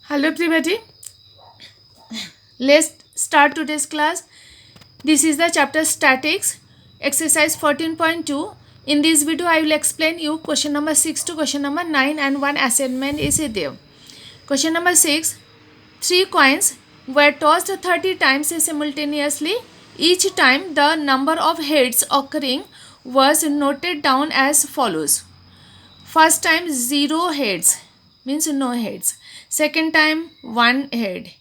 Hello everybody. Let's start today's class. This is the chapter statics, exercise 14.2. In this video I will explain you question number 6 to question number 9 and one assignment is there. Question number 6. 3 coins were tossed 30 times simultaneously. Each time the number of heads occurring was noted down as follows. First time 0 heads means no heads. Second time 1 head.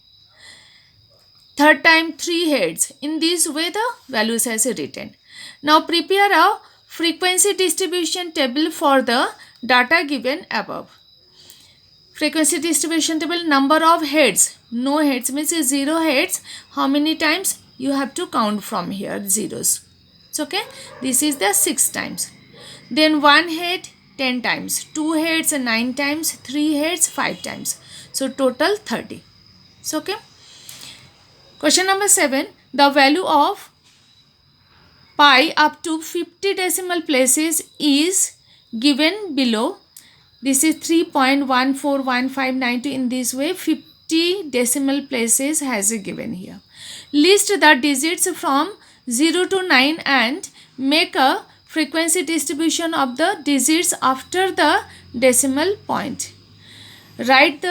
Third time 3 heads. In this way the values as written. Now prepare a frequency distribution table for the data given above. Frequency distribution table, number of heads. No heads means 0 heads. How many times? You have to count from here zeros. It's okay. This is the 6 times. Then 1 head 10 times. 2 heads 9 times. 3 heads 5 times. So total 30. It's okay. Question number 7. The value of pi up to 50 decimal places is given below. This is 3.141592. In this way 50 decimal places has given here. List the digits from 0 to 9 and make a frequency distribution of the digits after the decimal point. Write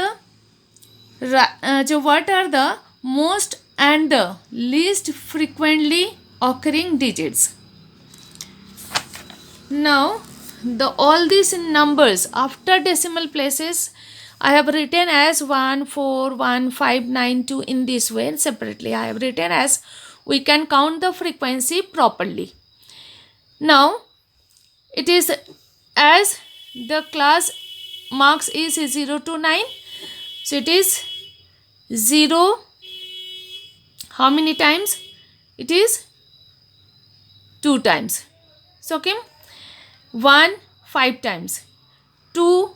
what are the most and the least frequently occurring digits. Now all these numbers after decimal places I have written as 141592 in this way, and separately I have written as we can count the frequency properly. Now it is as the class marks is 0 to 9, so it is 0 how many times? It is 2 times. So okay, 1 5 times, 2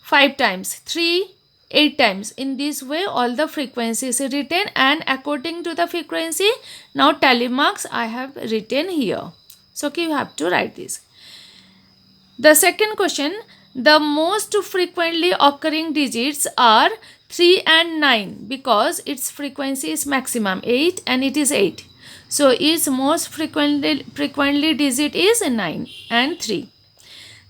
5 times, 3 8 times. In this way all the frequencies are written, and according to the frequency now tally marks I have written here. So okay, you have to write this. The second question, the most frequently occurring digits are 3 and 9 because its frequency is maximum 8 and it is 8. So its most frequently digit is 9 and 3.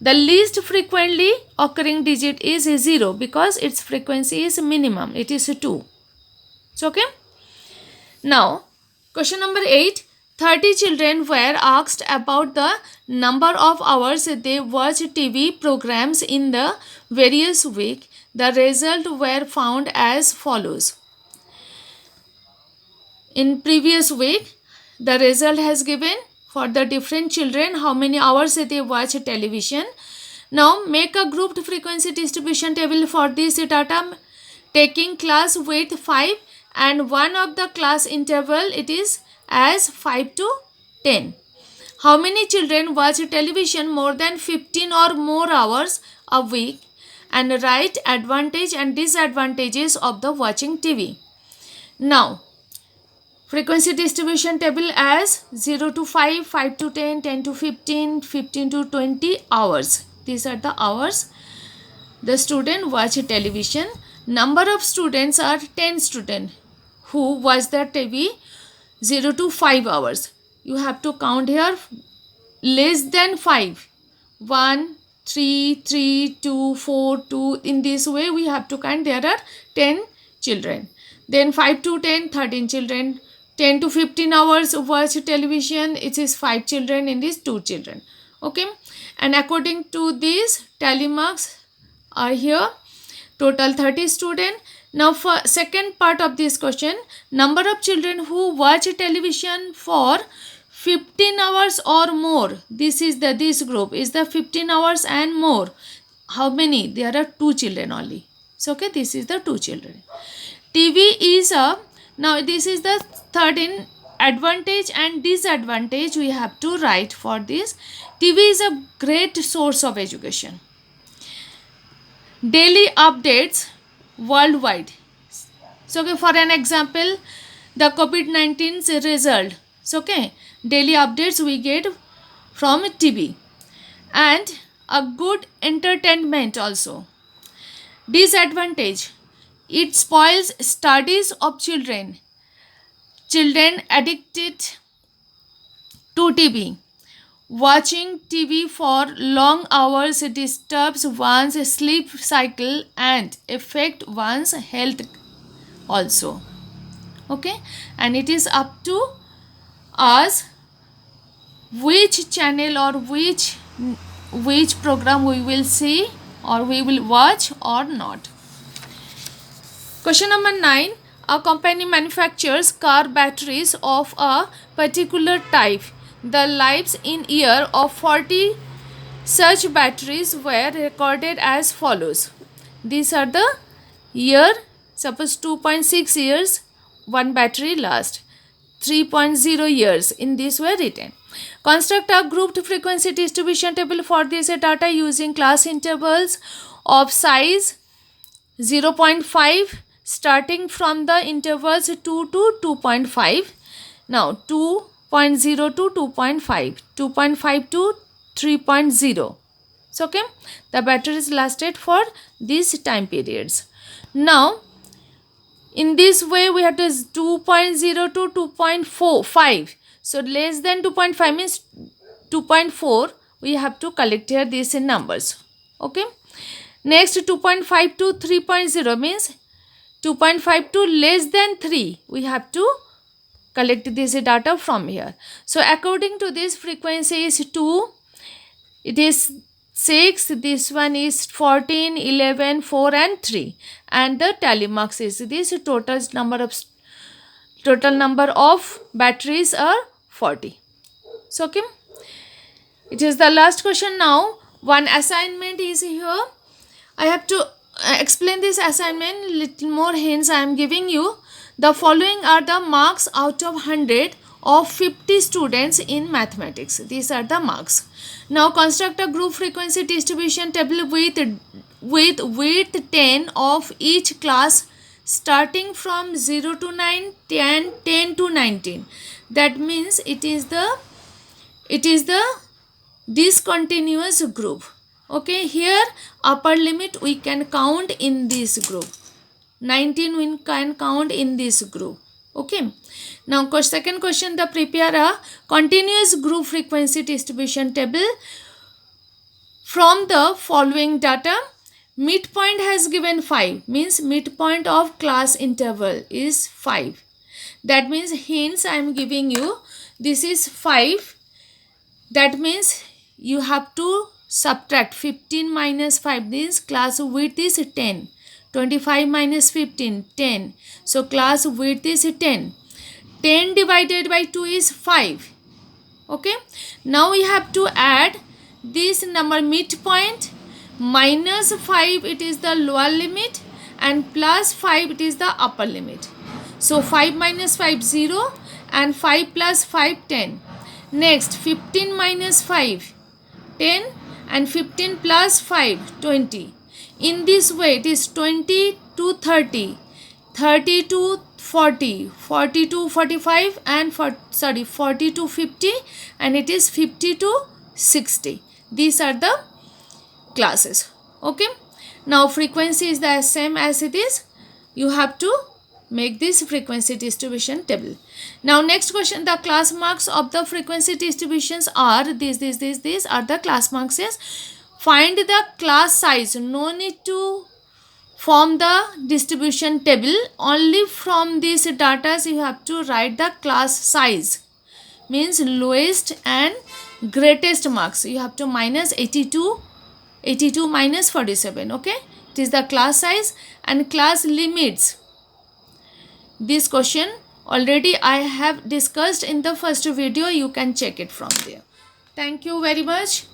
The least frequently occurring digit is 0 because its frequency is minimum, it is 2. So okay. Now question number 8. 30 children were asked about the number of hours they watch TV programs in the various week. The result were found as follows. In previous week, the result has given for the different children how many hours they watch television. Now make a grouped frequency distribution table for this data, taking class weight 5 and one of the class interval it is as 5 to 10. How many children watch television more than 15 or more hours a week, and write advantage and disadvantages of the watching TV. Now frequency distribution table as 0 to 5, 5 to 10, 10 to 15, 15 to 20 hours. These are the hours the student watch television. Number of students are 10 students who watch the TV 0 to 5 hours. You have to count here less than 5. 1, 3, 3, 2, 4, 2. In this way we have to count there are 10 children. Then 5 to 10, 13 children. 10 to 15 hours watch television, it is 5 children in this 2 children. Okay. And according to these tally marks are here. Total 30 students. Now for second part of this question, number of children who watch television for 15 hours or more. This is this group is the 15 hours and more. How many? There are 2 children only. So okay, this is the 2 children. TV is a, now this is the third in advantage and disadvantage we have to write for this. TV is a great source of education. Daily updates worldwide. So okay, for an example, the COVID-19's result. So okay, daily updates we get from TV, and a good entertainment also. Disadvantage, It spoils studies of children. Children addicted to TV. Watching TV for long hours disturbs one's sleep cycle and affect one's health also. Okay, and it is up to us which channel or which program we will see or we will watch or not. Question number 9. A company manufactures car batteries of a particular type. The lives in year of 40 such batteries were recorded as follows. These are the year. Suppose 2.6 years one battery lasts. 3.0 years in this were written. Construct a grouped frequency distribution table for this data using class intervals of size 0.5 starting from the intervals 2 to 2.5. Now 2.0 to 2.5, 2.5 to 3.0. So okay, the batteries lasted for these time periods. Now in this way we have to 2.0 to 2.45. So less than 2.5 means 2.4. We have to collect here these in numbers. Okay. Next 2.5 to 3.0 means 2.5 to less than 3. We have to collect this data from here. So according to this, frequency is 2. It is 6. This one is 14, 11, 4 and 3. And the tally marks is this total number of batteries are 40. So okay. It is the last question now. One assignment is here. I have to explain this assignment little more hints I am giving you. The following are the marks out of 100 of 50 students in mathematics. These are the marks. Now construct a group frequency distribution table with 10 of each class starting from 0 to 9, 10 to 19. That means it is the discontinuous group. Okay, here upper limit we can count in this group. 19 we can count in this group. Okay. Now second question, the prepare a continuous group frequency distribution table from the following data. Midpoint has given 5, means midpoint of class interval is 5. That means hints I am giving you. This is 5. That means you have to subtract 15 minus 5, means class width is 10. 25 minus 15, 10. So class width is 10. 10 divided by 2 is 5. Okay. Now we have to add this number midpoint minus 5, it is the lower limit, and plus 5 it is the upper limit. So 5 minus 5 0 and 5 plus 5 10. Next 15 minus 5 10 and 15 plus 5 20. In this way it is 20 to 30, 30 to 40, 40 to 45 and 40 to 50, and it is 50 to 60. These are the classes. Okay. Now frequency is the same as it is. You have to make this frequency distribution table. Now next question, the class marks of the frequency distributions are these are the class marks. Yes. Find the class size. No need to form the distribution table. Only from these data you have to write the class size. Means lowest and greatest marks. You have to minus 82 minus 47. Okay. It is the class size and class limits. This question already I have discussed in the first video. You can check it from there. Thank you very much.